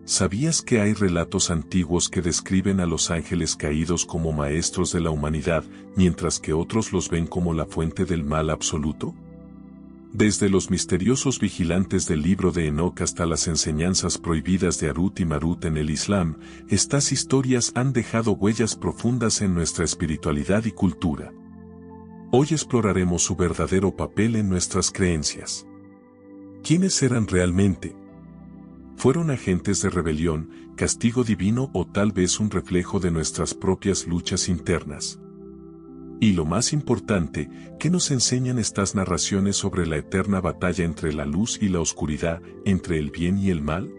¿Sabías que hay relatos antiguos que describen a los ángeles caídos como maestros de la humanidad, mientras que otros los ven como la fuente del mal absoluto? Desde los misteriosos vigilantes del libro de Enoc hasta las enseñanzas prohibidas de Harut y Marut en el Islam, estas historias han dejado huellas profundas en nuestra espiritualidad y cultura. Hoy exploraremos su verdadero papel en nuestras creencias. ¿Quiénes eran realmente? ¿Fueron agentes de rebelión, castigo divino o tal vez un reflejo de nuestras propias luchas internas? Y lo más importante, ¿qué nos enseñan estas narraciones sobre la eterna batalla entre la luz y la oscuridad, entre el bien y el mal?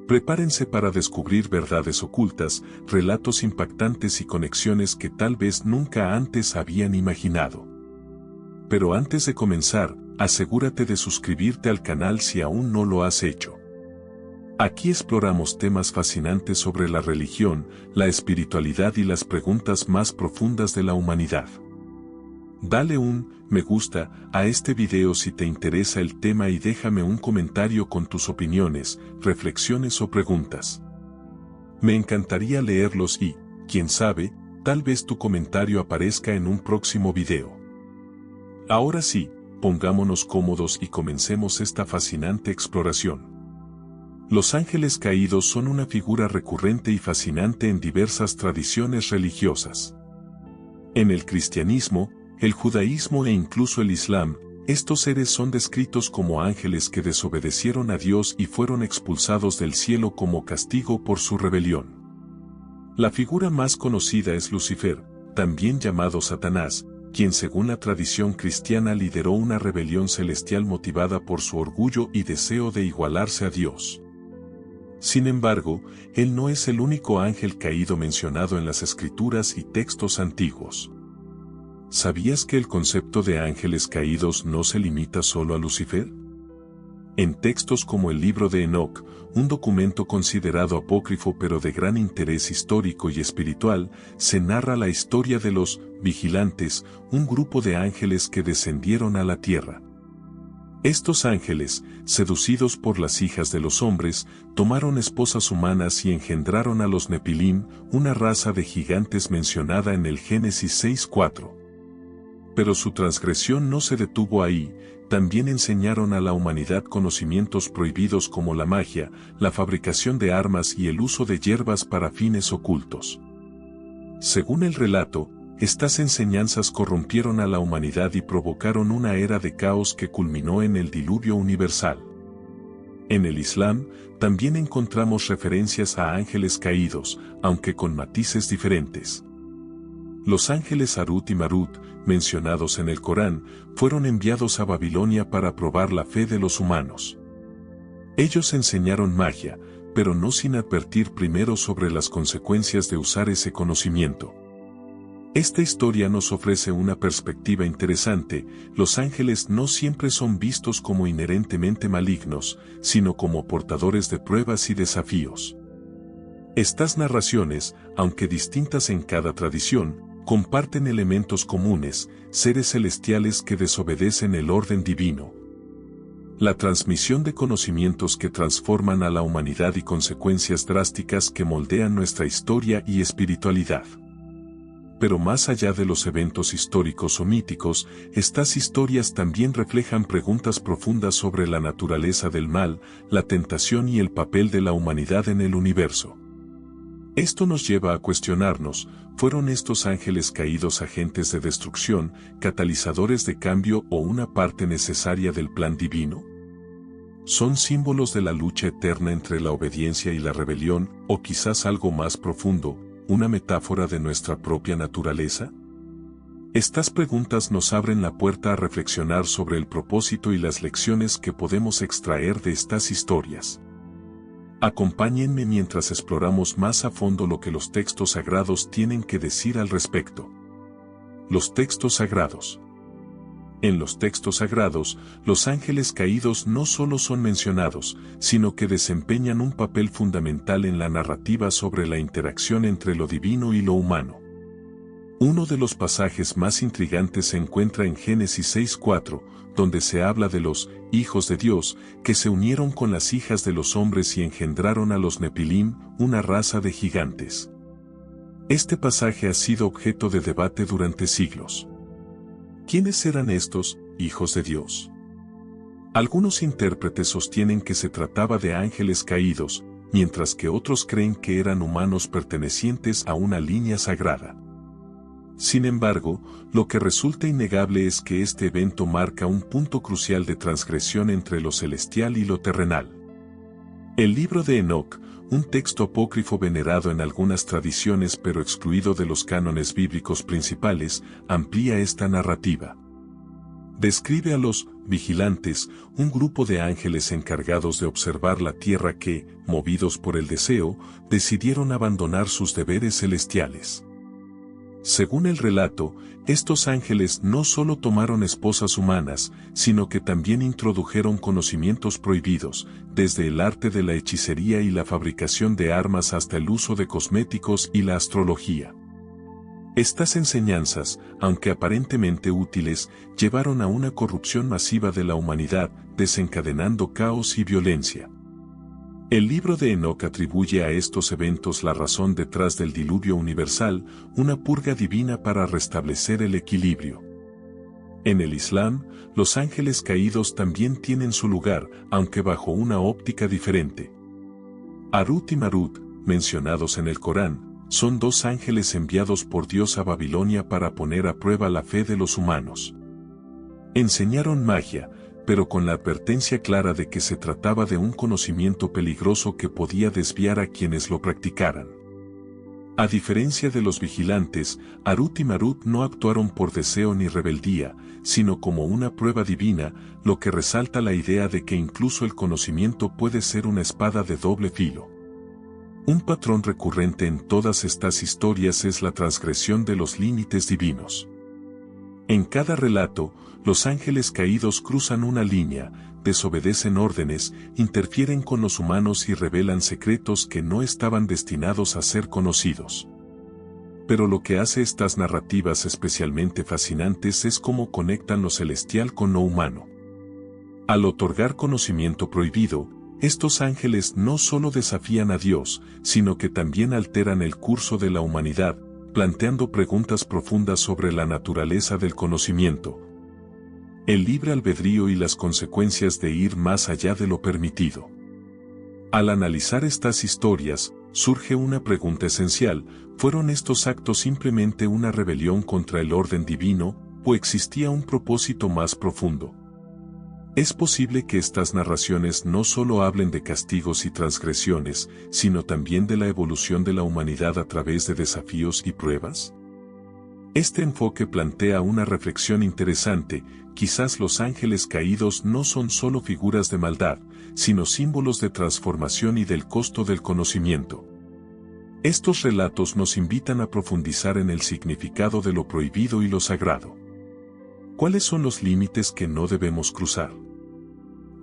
Prepárense para descubrir verdades ocultas, relatos impactantes y conexiones que tal vez nunca antes habían imaginado. Pero antes de comenzar, asegúrate de suscribirte al canal si aún no lo has hecho. Aquí exploramos temas fascinantes sobre la religión, la espiritualidad y las preguntas más profundas de la humanidad. Dale un me gusta a este video si te interesa el tema y déjame un comentario con tus opiniones, reflexiones o preguntas. Me encantaría leerlos y, quién sabe, tal vez tu comentario aparezca en un próximo video. Ahora sí, pongámonos cómodos y comencemos esta fascinante exploración. Los ángeles caídos son una figura recurrente y fascinante en diversas tradiciones religiosas. En el cristianismo, el judaísmo e incluso el islam, estos seres son descritos como ángeles que desobedecieron a Dios y fueron expulsados del cielo como castigo por su rebelión. La figura más conocida es Lucifer, también llamado Satanás, quien según la tradición cristiana lideró una rebelión celestial motivada por su orgullo y deseo de igualarse a Dios. Sin embargo, él no es el único ángel caído mencionado en las escrituras y textos antiguos. ¿Sabías que el concepto de ángeles caídos no se limita solo a Lucifer? En textos como el libro de Enoc, un documento considerado apócrifo pero de gran interés histórico y espiritual, se narra la historia de los vigilantes, un grupo de ángeles que descendieron a la tierra. Estos ángeles, seducidos por las hijas de los hombres, tomaron esposas humanas y engendraron a los Nepilim, una raza de gigantes mencionada en el Génesis 6:4. Pero su transgresión no se detuvo ahí, también enseñaron a la humanidad conocimientos prohibidos como la magia, la fabricación de armas y el uso de hierbas para fines ocultos. Según el relato, estas enseñanzas corrompieron a la humanidad y provocaron una era de caos que culminó en el diluvio universal. En el Islam, también encontramos referencias a ángeles caídos, aunque con matices diferentes. Los ángeles Harut y Marut, mencionados en el Corán, fueron enviados a Babilonia para probar la fe de los humanos. Ellos enseñaron magia, pero no sin advertir primero sobre las consecuencias de usar ese conocimiento. Esta historia nos ofrece una perspectiva interesante. Los ángeles no siempre son vistos como inherentemente malignos, sino como portadores de pruebas y desafíos. Estas narraciones, aunque distintas en cada tradición, comparten elementos comunes, seres celestiales que desobedecen el orden divino. La transmisión de conocimientos que transforman a la humanidad y consecuencias drásticas que moldean nuestra historia y espiritualidad. Pero más allá de los eventos históricos o míticos, estas historias también reflejan preguntas profundas sobre la naturaleza del mal, la tentación y el papel de la humanidad en el universo. Esto nos lleva a cuestionarnos, ¿fueron estos ángeles caídos agentes de destrucción, catalizadores de cambio o una parte necesaria del plan divino? ¿Son símbolos de la lucha eterna entre la obediencia y la rebelión, o quizás algo más profundo, una metáfora de nuestra propia naturaleza? Estas preguntas nos abren la puerta a reflexionar sobre el propósito y las lecciones que podemos extraer de estas historias. Acompáñenme mientras exploramos más a fondo lo que los textos sagrados tienen que decir al respecto. Los textos sagrados. En los textos sagrados, los ángeles caídos no solo son mencionados, sino que desempeñan un papel fundamental en la narrativa sobre la interacción entre lo divino y lo humano. Uno de los pasajes más intrigantes se encuentra en Génesis 6:4, donde se habla de los hijos de Dios que se unieron con las hijas de los hombres y engendraron a los Nepilim, una raza de gigantes. Este pasaje ha sido objeto de debate durante siglos. ¿Quiénes eran estos hijos de Dios? Algunos intérpretes sostienen que se trataba de ángeles caídos, mientras que otros creen que eran humanos pertenecientes a una línea sagrada. Sin embargo, lo que resulta innegable es que este evento marca un punto crucial de transgresión entre lo celestial y lo terrenal. El libro de Enoc, un texto apócrifo venerado en algunas tradiciones pero excluido de los cánones bíblicos principales, amplía esta narrativa. Describe a los vigilantes, un grupo de ángeles encargados de observar la tierra que, movidos por el deseo, decidieron abandonar sus deberes celestiales. Según el relato, estos ángeles no solo tomaron esposas humanas, sino que también introdujeron conocimientos prohibidos, desde el arte de la hechicería y la fabricación de armas hasta el uso de cosméticos y la astrología. Estas enseñanzas, aunque aparentemente útiles, llevaron a una corrupción masiva de la humanidad, desencadenando caos y violencia. El libro de Enoc atribuye a estos eventos la razón detrás del diluvio universal, una purga divina para restablecer el equilibrio. En el Islam, los ángeles caídos también tienen su lugar, aunque bajo una óptica diferente. Harut y Marut, mencionados en el Corán, son dos ángeles enviados por Dios a Babilonia para poner a prueba la fe de los humanos. Enseñaron magia, pero con la advertencia clara de que se trataba de un conocimiento peligroso que podía desviar a quienes lo practicaran. A diferencia de los vigilantes, Harut y Marut no actuaron por deseo ni rebeldía, sino como una prueba divina, lo que resalta la idea de que incluso el conocimiento puede ser una espada de doble filo. Un patrón recurrente en todas estas historias es la transgresión de los límites divinos. En cada relato, los ángeles caídos cruzan una línea, desobedecen órdenes, interfieren con los humanos y revelan secretos que no estaban destinados a ser conocidos. Pero lo que hace estas narrativas especialmente fascinantes es cómo conectan lo celestial con lo humano. Al otorgar conocimiento prohibido, estos ángeles no solo desafían a Dios, sino que también alteran el curso de la humanidad, planteando preguntas profundas sobre la naturaleza del conocimiento, el libre albedrío y las consecuencias de ir más allá de lo permitido. Al analizar estas historias, surge una pregunta esencial: ¿fueron estos actos simplemente una rebelión contra el orden divino, o existía un propósito más profundo? Es posible que estas narraciones no solo hablen de castigos y transgresiones, sino también de la evolución de la humanidad a través de desafíos y pruebas. Este enfoque plantea una reflexión interesante: quizás los ángeles caídos no son solo figuras de maldad, sino símbolos de transformación y del costo del conocimiento. Estos relatos nos invitan a profundizar en el significado de lo prohibido y lo sagrado. ¿Cuáles son los límites que no debemos cruzar?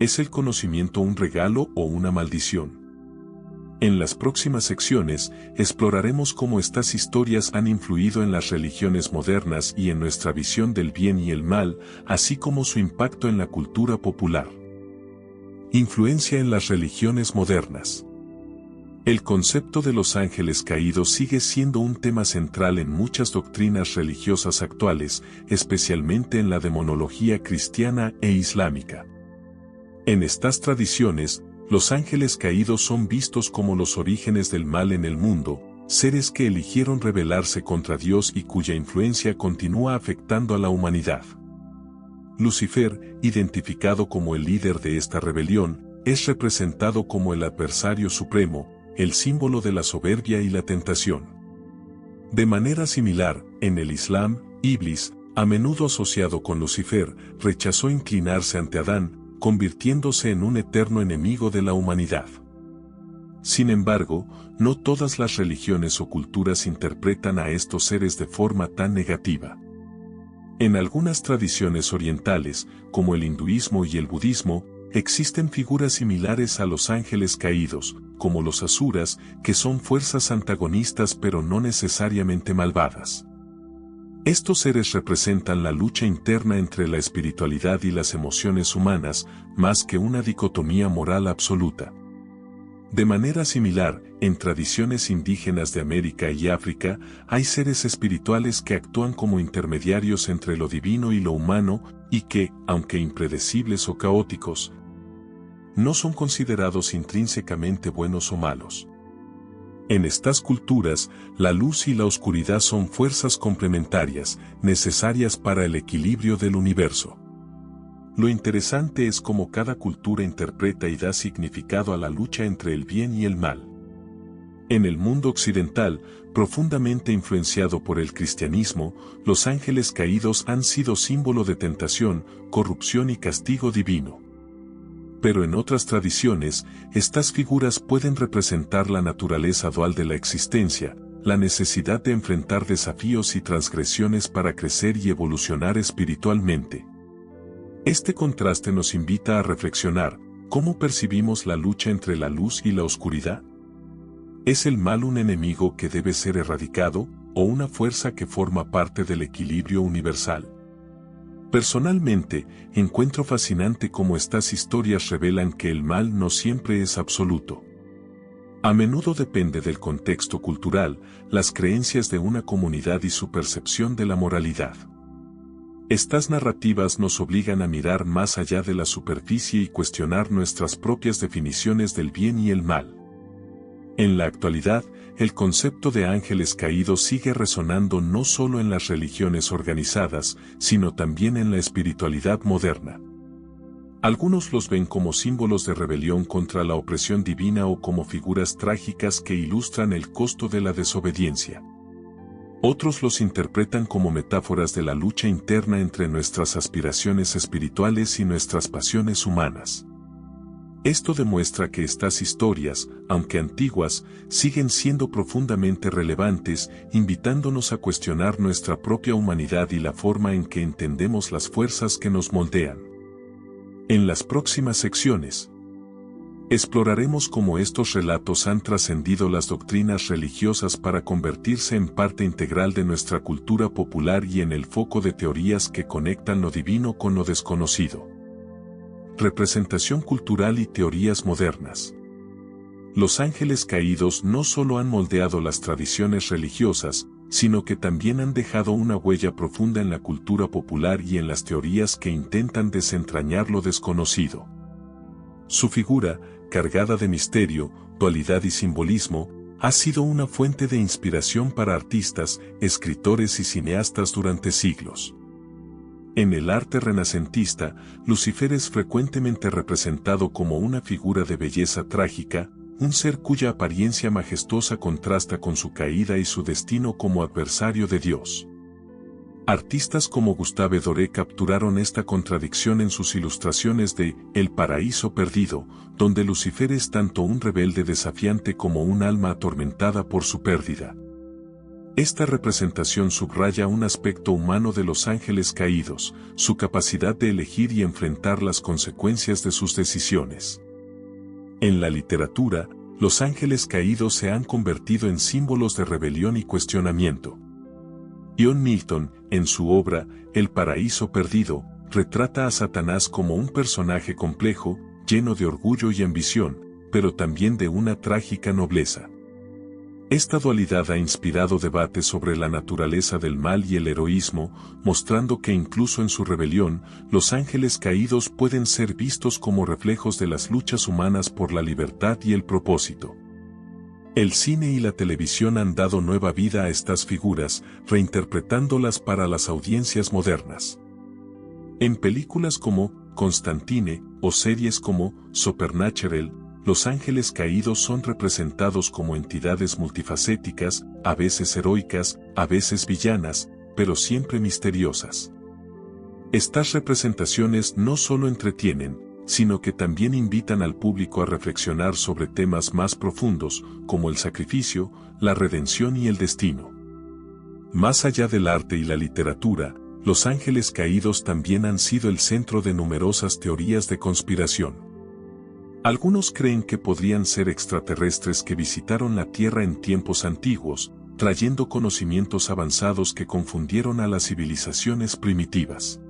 ¿Es el conocimiento un regalo o una maldición? En las próximas secciones, exploraremos cómo estas historias han influido en las religiones modernas y en nuestra visión del bien y el mal, así como su impacto en la cultura popular. Influencia en las religiones modernas. El concepto de los ángeles caídos sigue siendo un tema central en muchas doctrinas religiosas actuales, especialmente en la demonología cristiana e islámica. En estas tradiciones, los ángeles caídos son vistos como los orígenes del mal en el mundo, seres que eligieron rebelarse contra Dios y cuya influencia continúa afectando a la humanidad. Lucifer, identificado como el líder de esta rebelión, es representado como el adversario supremo, el símbolo de la soberbia y la tentación. De manera similar, en el Islam, Iblis, a menudo asociado con Lucifer, rechazó inclinarse ante Adán, convirtiéndose en un eterno enemigo de la humanidad. Sin embargo, no todas las religiones o culturas interpretan a estos seres de forma tan negativa. En algunas tradiciones orientales, como el hinduismo y el budismo, existen figuras similares a los ángeles caídos, como los asuras, que son fuerzas antagonistas pero no necesariamente malvadas. Estos seres representan la lucha interna entre la espiritualidad y las emociones humanas, más que una dicotomía moral absoluta. De manera similar, en tradiciones indígenas de América y África, hay seres espirituales que actúan como intermediarios entre lo divino y lo humano, y que, aunque impredecibles o caóticos, no son considerados intrínsecamente buenos o malos. En estas culturas, la luz y la oscuridad son fuerzas complementarias, necesarias para el equilibrio del universo. Lo interesante es cómo cada cultura interpreta y da significado a la lucha entre el bien y el mal. En el mundo occidental, profundamente influenciado por el cristianismo, los ángeles caídos han sido símbolo de tentación, corrupción y castigo divino. Pero en otras tradiciones, estas figuras pueden representar la naturaleza dual de la existencia, la necesidad de enfrentar desafíos y transgresiones para crecer y evolucionar espiritualmente. Este contraste nos invita a reflexionar, ¿cómo percibimos la lucha entre la luz y la oscuridad? ¿Es el mal un enemigo que debe ser erradicado, o una fuerza que forma parte del equilibrio universal? Personalmente, encuentro fascinante cómo estas historias revelan que el mal no siempre es absoluto. A menudo depende del contexto cultural, las creencias de una comunidad y su percepción de la moralidad. Estas narrativas nos obligan a mirar más allá de la superficie y cuestionar nuestras propias definiciones del bien y el mal. En la actualidad, el concepto de ángeles caídos sigue resonando no solo en las religiones organizadas, sino también en la espiritualidad moderna. Algunos los ven como símbolos de rebelión contra la opresión divina o como figuras trágicas que ilustran el costo de la desobediencia. Otros los interpretan como metáforas de la lucha interna entre nuestras aspiraciones espirituales y nuestras pasiones humanas. Esto demuestra que estas historias, aunque antiguas, siguen siendo profundamente relevantes, invitándonos a cuestionar nuestra propia humanidad y la forma en que entendemos las fuerzas que nos moldean. En las próximas secciones, exploraremos cómo estos relatos han trascendido las doctrinas religiosas para convertirse en parte integral de nuestra cultura popular y en el foco de teorías que conectan lo divino con lo desconocido. Representación cultural y teorías modernas. Los ángeles caídos no solo han moldeado las tradiciones religiosas, sino que también han dejado una huella profunda en la cultura popular y en las teorías que intentan desentrañar lo desconocido. Su figura, cargada de misterio, dualidad y simbolismo, ha sido una fuente de inspiración para artistas, escritores y cineastas durante siglos. En el arte renacentista, Lucifer es frecuentemente representado como una figura de belleza trágica, un ser cuya apariencia majestuosa contrasta con su caída y su destino como adversario de Dios. Artistas como Gustave Doré capturaron esta contradicción en sus ilustraciones de El paraíso perdido, donde Lucifer es tanto un rebelde desafiante como un alma atormentada por su pérdida. Esta representación subraya un aspecto humano de los ángeles caídos, su capacidad de elegir y enfrentar las consecuencias de sus decisiones. En la literatura, los ángeles caídos se han convertido en símbolos de rebelión y cuestionamiento. John Milton, en su obra, El paraíso perdido, retrata a Satanás como un personaje complejo, lleno de orgullo y ambición, pero también de una trágica nobleza. Esta dualidad ha inspirado debates sobre la naturaleza del mal y el heroísmo, mostrando que incluso en su rebelión, los ángeles caídos pueden ser vistos como reflejos de las luchas humanas por la libertad y el propósito. El cine y la televisión han dado nueva vida a estas figuras, reinterpretándolas para las audiencias modernas. En películas como Constantine o series como Supernatural, los ángeles caídos son representados como entidades multifacéticas, a veces heroicas, a veces villanas, pero siempre misteriosas. Estas representaciones no solo entretienen, sino que también invitan al público a reflexionar sobre temas más profundos, como el sacrificio, la redención y el destino. Más allá del arte y la literatura, los ángeles caídos también han sido el centro de numerosas teorías de conspiración. Algunos creen que podrían ser extraterrestres que visitaron la Tierra en tiempos antiguos, trayendo conocimientos avanzados que confundieron a las civilizaciones primitivas.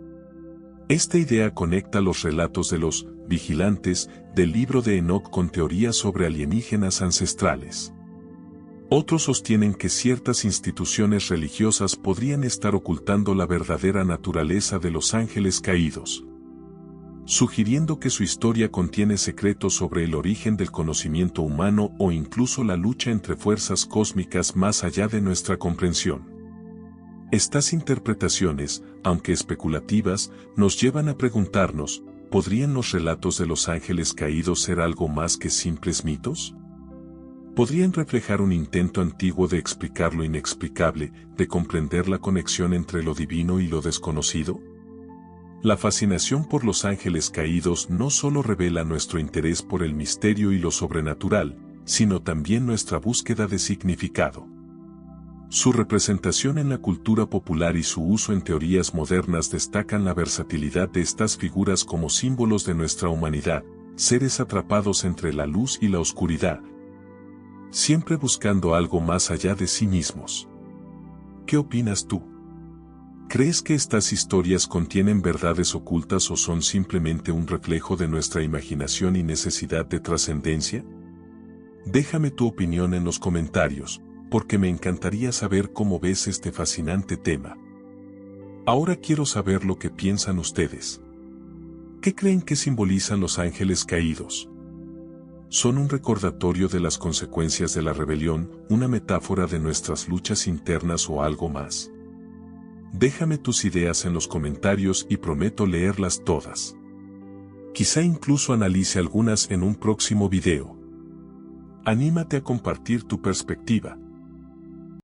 Esta idea conecta los relatos de los vigilantes del libro de Enoc con teorías sobre alienígenas ancestrales. Otros sostienen que ciertas instituciones religiosas podrían estar ocultando la verdadera naturaleza de los ángeles caídos, sugiriendo que su historia contiene secretos sobre el origen del conocimiento humano o incluso la lucha entre fuerzas cósmicas más allá de nuestra comprensión. Estas interpretaciones, aunque especulativas, nos llevan a preguntarnos, ¿podrían los relatos de los ángeles caídos ser algo más que simples mitos? ¿Podrían reflejar un intento antiguo de explicar lo inexplicable, de comprender la conexión entre lo divino y lo desconocido? La fascinación por los ángeles caídos no solo revela nuestro interés por el misterio y lo sobrenatural, sino también nuestra búsqueda de significado. Su representación en la cultura popular y su uso en teorías modernas destacan la versatilidad de estas figuras como símbolos de nuestra humanidad, seres atrapados entre la luz y la oscuridad, siempre buscando algo más allá de sí mismos. ¿Qué opinas tú? ¿Crees que estas historias contienen verdades ocultas o son simplemente un reflejo de nuestra imaginación y necesidad de trascendencia? Déjame tu opinión en los comentarios, porque me encantaría saber cómo ves este fascinante tema. Ahora quiero saber lo que piensan ustedes. ¿Qué creen que simbolizan los ángeles caídos? ¿Son un recordatorio de las consecuencias de la rebelión, una metáfora de nuestras luchas internas o algo más? Déjame tus ideas en los comentarios y prometo leerlas todas. Quizá incluso analice algunas en un próximo video. Anímate a compartir tu perspectiva,